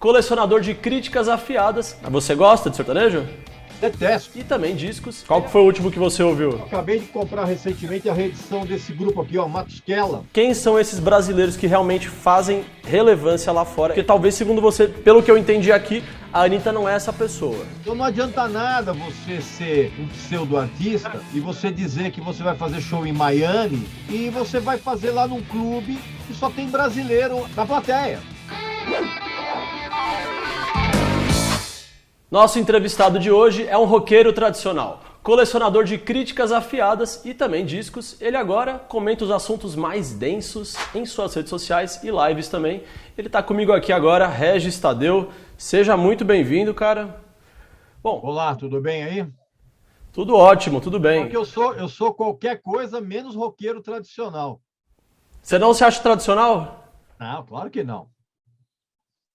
colecionador de críticas afiadas. Você gosta de sertanejo? Detesto. E também discos. Qual que foi o último que você ouviu? Acabei de comprar recentemente a reedição desse grupo aqui, ó, Matusquela. Quem são esses brasileiros que realmente fazem relevância lá fora? Porque talvez, segundo você, pelo que eu entendi aqui, a Anitta não é essa pessoa. Então não adianta nada você ser um pseudo-artista e você dizer que você vai fazer show em Miami e você vai fazer lá num clube que só tem brasileiro na plateia. Nosso entrevistado de hoje é um roqueiro tradicional, colecionador de críticas afiadas e também discos. Ele agora comenta os assuntos mais densos em suas redes sociais e lives também. Ele está comigo aqui agora, Regis Tadeu. Seja muito bem-vindo, cara. Bom, Olá, tudo bem aí? Tudo ótimo, tudo bem. Porque eu sou qualquer coisa menos roqueiro tradicional. Você não se acha tradicional? Não, claro que não.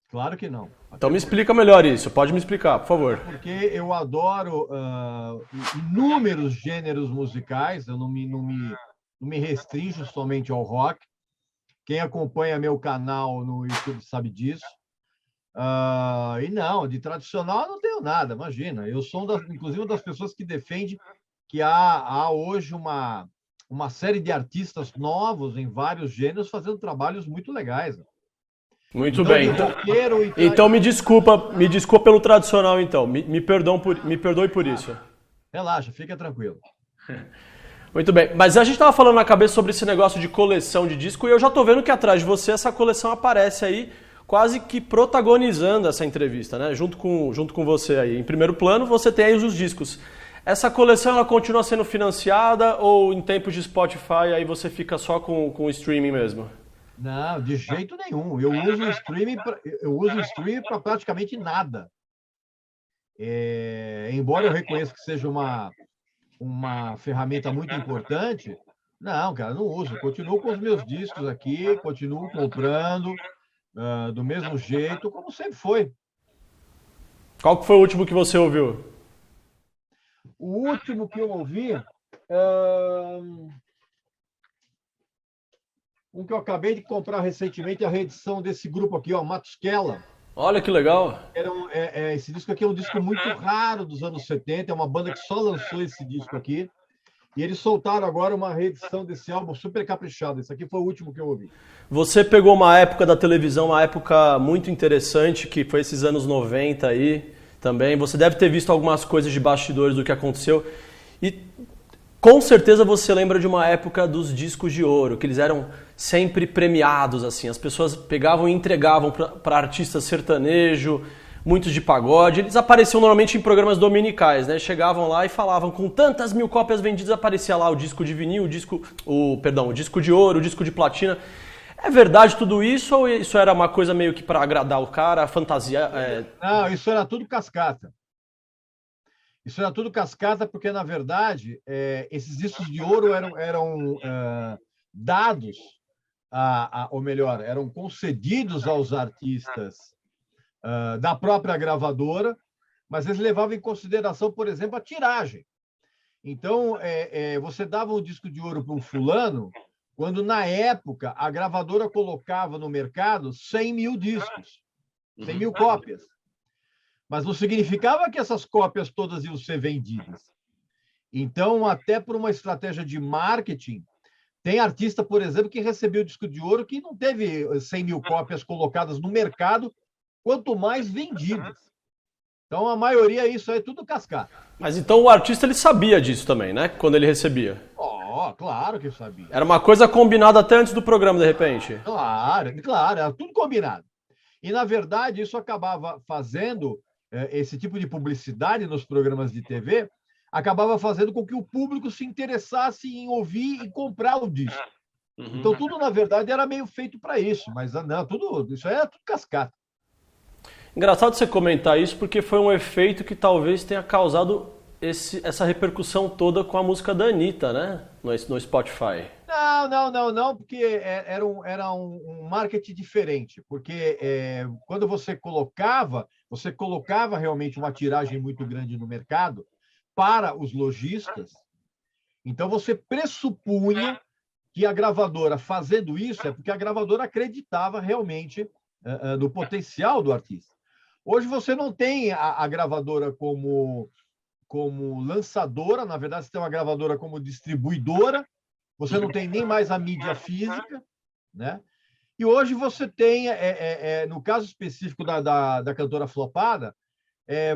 Claro que não. Então me explica melhor isso, pode me explicar, por favor. Porque eu adoro inúmeros gêneros musicais, eu não me restringo somente ao rock. Quem acompanha meu canal no YouTube sabe disso. E não, de tradicional eu não tenho nada, imagina. Eu sou, inclusive, uma das pessoas que defende que há hoje uma série de artistas novos em vários gêneros fazendo trabalhos muito legais. Muito bem. Então me desculpa pelo tradicional, então. Me perdoe por isso. Relaxa, fica tranquilo. Muito bem. Mas a gente estava falando na cabeça sobre esse negócio de coleção de disco e eu já estou vendo que atrás de você essa coleção aparece aí quase que protagonizando essa entrevista, né? Junto com você aí. Em primeiro plano, você tem aí os discos. Essa coleção ela continua sendo financiada ou em tempos de Spotify aí você fica só com o streaming mesmo? Não, de jeito nenhum. Eu uso o streaming para praticamente nada. Embora eu reconheça que seja uma ferramenta muito importante, não, cara, não uso. Eu continuo com os meus discos aqui, continuo comprando do mesmo jeito, como sempre foi. Qual que foi o último que você ouviu? O último que eu ouvi... Um que eu acabei de comprar recentemente, a reedição desse grupo aqui, ó, Matusquela. Olha que legal. Esse disco aqui é um disco muito raro dos anos 70, é uma banda que só lançou esse disco aqui. E eles soltaram agora uma reedição desse álbum super caprichado. Esse aqui foi o último que eu ouvi. Você pegou uma época da televisão, uma época muito interessante, que foi esses anos 90 aí também. Você deve ter visto algumas coisas de bastidores do que aconteceu. E com certeza você lembra de uma época dos discos de ouro, que eles eram sempre premiados, assim. As pessoas pegavam e entregavam para artistas sertanejo, muitos de pagode. Eles apareciam normalmente em programas dominicais, né? Chegavam lá e falavam com tantas mil cópias vendidas, aparecia lá o disco de vinil, o disco de ouro, o disco de platina. É verdade tudo isso ou isso era uma coisa meio que para agradar o cara, a fantasia? Não, isso era tudo cascata. Isso era tudo cascata porque, na verdade, esses discos de ouro eram dados, ou melhor, eram concedidos aos artistas da própria gravadora, mas eles levavam em consideração, por exemplo, a tiragem. Então, você dava um disco de ouro para um fulano, quando, na época, a gravadora colocava no mercado 100 mil discos, 100 mil cópias. Mas não significava que essas cópias todas iam ser vendidas. Então, até por uma estratégia de marketing, tem artista, por exemplo, que recebeu o disco de ouro que não teve 100 mil cópias colocadas no mercado, quanto mais vendidas. Então, a maioria, isso aí é tudo cascata. Mas então o artista ele sabia disso também, né? Quando ele recebia. Claro que sabia. Era uma coisa combinada até antes do programa, de repente. Claro, era tudo combinado. E, na verdade, isso acabava fazendo... esse tipo de publicidade nos programas de TV acabava fazendo com que o público se interessasse em ouvir e comprar o disco. Então, tudo, na verdade, era meio feito para isso, mas não, isso aí era tudo cascata. Engraçado você comentar isso, porque foi um efeito que talvez tenha causado essa repercussão toda com a música da Anitta, né? No Spotify. Não, porque era um marketing diferente, porque quando você colocava realmente uma tiragem muito grande no mercado para os lojistas, então você pressupunha que a gravadora fazendo isso é porque a gravadora acreditava realmente no potencial do artista. Hoje você não tem a gravadora como lançadora, na verdade, você tem uma gravadora como distribuidora, você não tem nem mais a mídia física, né? E hoje você tem, no caso específico da cantora flopada,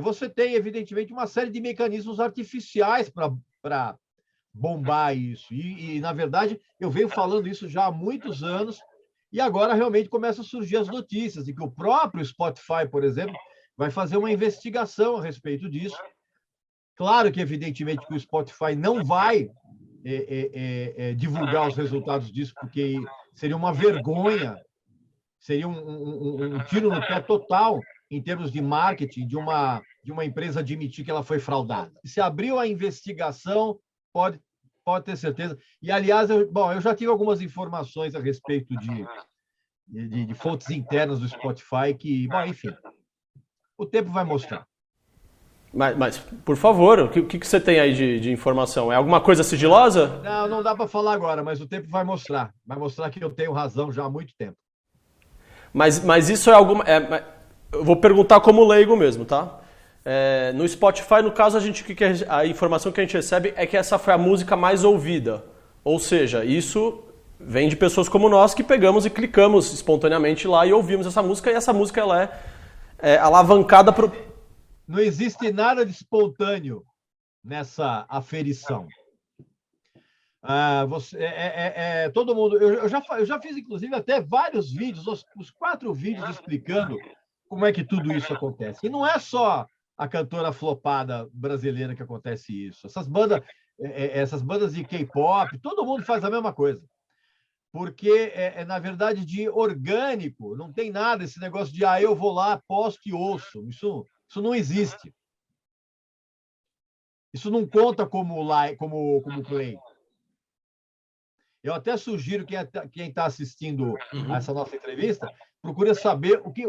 você tem, evidentemente, uma série de mecanismos artificiais para bombar isso. Na verdade, eu venho falando isso já há muitos anos, e agora realmente começam a surgir as notícias de que o próprio Spotify, por exemplo, vai fazer uma investigação a respeito disso. Claro que, evidentemente, que o Spotify não vai divulgar os resultados disso, porque seria uma vergonha, seria um tiro no pé total em termos de marketing de uma empresa admitir que ela foi fraudada. Se abriu a investigação, pode ter certeza. E, aliás, eu já tive algumas informações a respeito de fontes internas do Spotify que, enfim, o tempo vai mostrar. Mas por favor, o que você tem aí de informação? É alguma coisa sigilosa? Não dá para falar agora, mas o tempo vai mostrar. Vai mostrar que eu tenho razão já há muito tempo. Mas isso é alguma... eu vou perguntar como leigo mesmo, tá? No Spotify, no caso, a informação que a gente recebe é que essa foi a música mais ouvida. Ou seja, isso vem de pessoas como nós que pegamos e clicamos espontaneamente lá e ouvimos essa música, e essa música ela é alavancada para o... Não existe nada de espontâneo nessa aferição. Todo mundo. Eu já fiz, inclusive, até vários vídeos, os 4 vídeos explicando como é que tudo isso acontece. E não é só a cantora flopada brasileira que acontece isso. Essas bandas de K-pop, todo mundo faz a mesma coisa. Porque na verdade, de orgânico, não tem nada esse negócio de eu vou lá, posto e ouço. Isso não existe. Isso não conta como play. Eu até sugiro quem está assistindo a essa nossa entrevista procure saber o que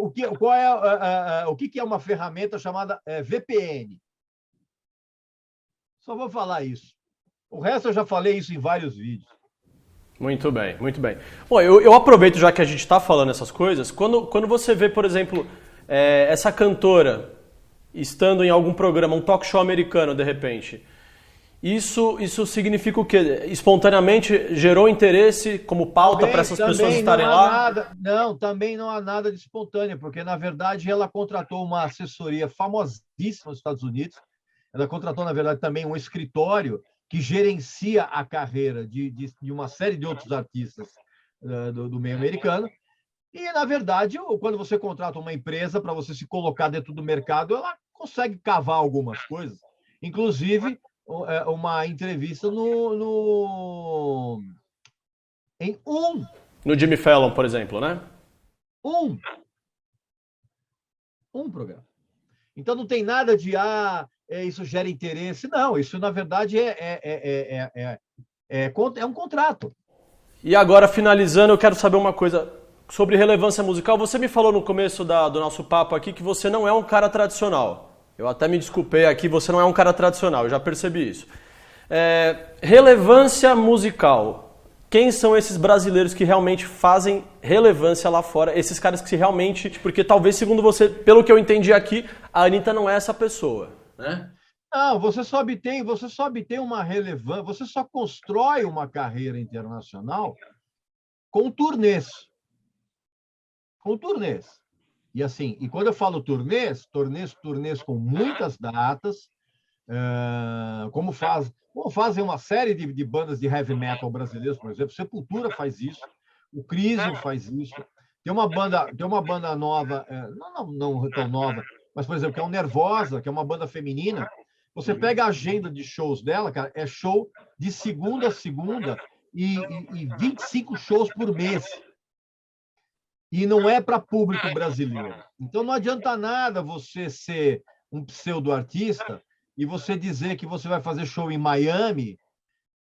é uma ferramenta chamada VPN. Só vou falar isso. O resto eu já falei isso em vários vídeos. Muito bem, muito bem. Bom, eu aproveito já que a gente está falando essas coisas. Quando você vê, por exemplo, essa cantora estando em algum programa, um talk show americano, de repente, isso significa o quê? Espontaneamente gerou interesse como pauta para essas pessoas estarem lá? Também não há nada de espontâneo, porque, na verdade, ela contratou uma assessoria famosíssima nos Estados Unidos. Ela contratou, na verdade, também um escritório que gerencia a carreira de uma série de outros artistas do meio americano. E, na verdade, quando você contrata uma empresa para você se colocar dentro do mercado, ela consegue cavar algumas coisas. Inclusive, uma entrevista no Jimmy Fallon, por exemplo, né? Um programa. Então, não tem nada de isso gera interesse. Não, isso, na verdade, é um contrato. E agora, finalizando, eu quero saber uma coisa sobre relevância musical. Você me falou no começo do nosso papo aqui que você não é um cara tradicional. Eu até me desculpei aqui, você não é um cara tradicional, eu já percebi isso. Relevância musical. Quem são esses brasileiros que realmente fazem relevância lá fora? Esses caras que realmente... Porque talvez, segundo você, pelo que eu entendi aqui, a Anitta não é essa pessoa, né? Não, você só obtém uma relevância, você só constrói uma carreira internacional com turnês. Com turnês. E assim, quando eu falo turnês com muitas datas, como fazem uma série de bandas de heavy metal brasileiras, por exemplo, Sepultura faz isso, o Crisium faz isso. Tem uma banda nova, não tão nova, mas, por exemplo, que é o Nervosa, que é uma banda feminina. Você pega a agenda de shows dela, cara, é show de segunda a segunda e 25 shows por mês. E não é para público brasileiro. Então, não adianta nada você ser um pseudo-artista e você dizer que você vai fazer show em Miami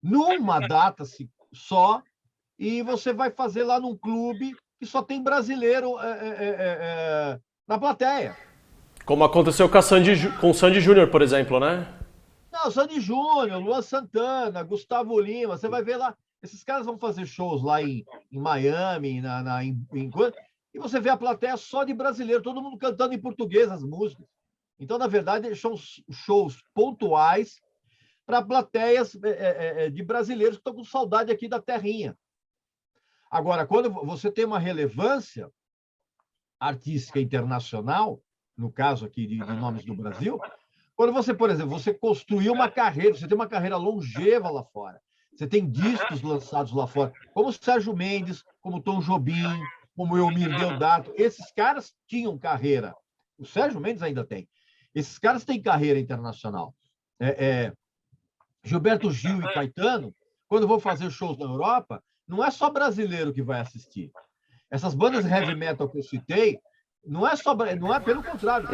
numa data só e você vai fazer lá num clube que só tem brasileiro na plateia. Como aconteceu com o Sandy Júnior, por exemplo, né? Não, Sandy Júnior, Luan Santana, Gustavo Lima, você vai ver lá. Esses caras vão fazer shows lá em Miami, e você vê a plateia só de brasileiro, todo mundo cantando em português as músicas. Então, na verdade, são shows pontuais para plateias de brasileiros que estão com saudade aqui da terrinha. Agora, quando você tem uma relevância artística internacional, no caso aqui de nomes do Brasil, quando você, por exemplo, você construiu uma carreira, você tem uma carreira longeva lá fora, você tem discos lançados lá fora, como o Sérgio Mendes, como o Tom Jobim, como o Eumir Deodato, esses caras tinham carreira. O Sérgio Mendes ainda tem. Esses caras têm carreira internacional. Gilberto Gil e Caetano, quando vão fazer shows na Europa, não é só brasileiro que vai assistir. Essas bandas heavy metal que eu citei, não é pelo contrário,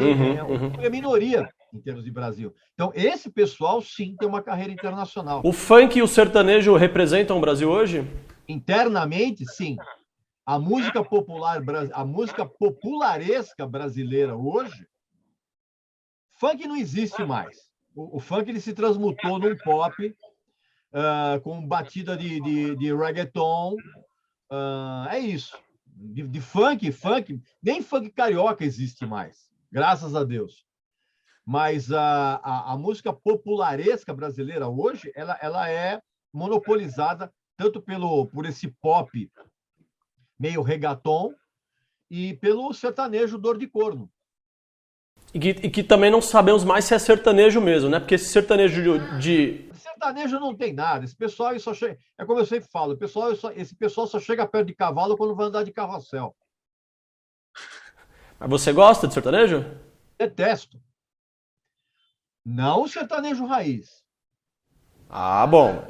é minoria em termos de Brasil. Então, esse pessoal, sim, tem uma carreira internacional. O funk e o sertanejo representam o Brasil hoje? Internamente, sim. A música popular, a música popularesca brasileira hoje, funk não existe mais. O funk ele se transmutou num pop com batida de reggaeton. É isso. De funk, nem funk carioca existe mais, graças a Deus. Mas a música popularesca brasileira hoje, ela é monopolizada tanto por esse pop meio reggaeton e pelo sertanejo dor de corno. E que também não sabemos mais se é sertanejo mesmo, né? Porque esse sertanejo Sertanejo não tem nada. Esse pessoal só chega... É como eu sempre falo, esse pessoal só chega perto de cavalo quando vai andar de carrossel. Mas você gosta de sertanejo? Detesto. Não o sertanejo raiz. Ah, bom.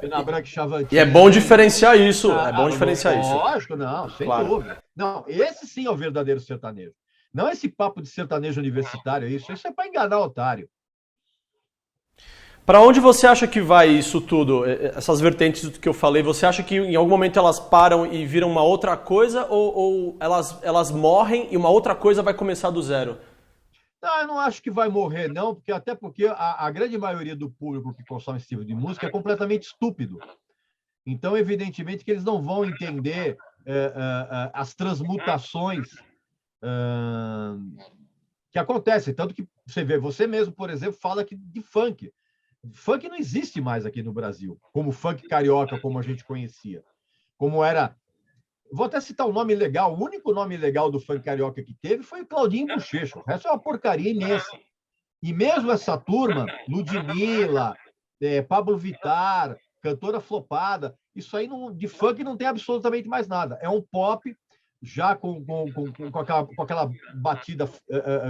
E é bom diferenciar isso. É bom diferenciar isso. Lógico, não, sem dúvida. Não, esse sim é o verdadeiro sertanejo. Não esse papo de sertanejo universitário, isso é para enganar o otário. Para onde você acha que vai isso tudo? Essas vertentes que eu falei, você acha que em algum momento elas param e viram uma outra coisa ou elas morrem e uma outra coisa vai começar do zero? Não, eu não acho que vai morrer, não, até porque a grande maioria do público que consome esse tipo de música é completamente estúpido. Então, evidentemente, que eles não vão entender as transmutações que acontecem. Tanto que você mesmo, por exemplo, fala que de funk. Funk não existe mais aqui no Brasil, como funk carioca, como a gente conhecia. Como era... Vou até citar um nome legal. O único nome legal do funk carioca que teve foi o Claudinho Bochecha. O resto é uma porcaria imensa. E mesmo essa turma, Ludmilla, Pablo Vittar, cantora flopada, isso aí de funk não tem absolutamente mais nada. É um pop já com aquela batida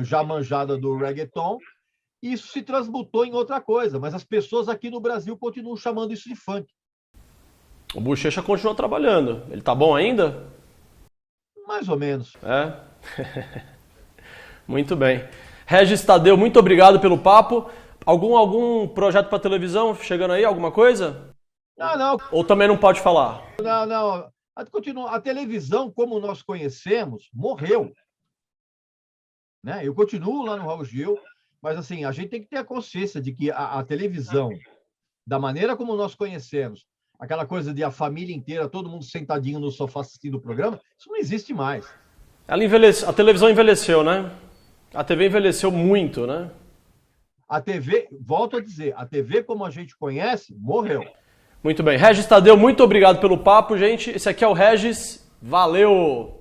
já manjada do reggaeton, e isso se transmutou em outra coisa, mas as pessoas aqui no Brasil continuam chamando isso de funk. O Bochecha continua trabalhando. Ele tá bom ainda? Mais ou menos. É? Muito bem. Regis Tadeu, muito obrigado pelo papo. Algum projeto para televisão chegando aí? Alguma coisa? Não. Ou também não pode falar? Não. A televisão, como nós conhecemos, morreu. Né? Eu continuo lá no Raul Gil, mas assim, a gente tem que ter a consciência de que a televisão, da maneira como nós conhecemos, aquela coisa de a família inteira, todo mundo sentadinho no sofá assistindo o programa, isso não existe mais. A televisão envelheceu, né? A TV envelheceu muito, né? A TV, volto a dizer, a TV como a gente conhece, morreu. Muito bem. Regis Tadeu, muito obrigado pelo papo, gente. Esse aqui é o Regis. Valeu!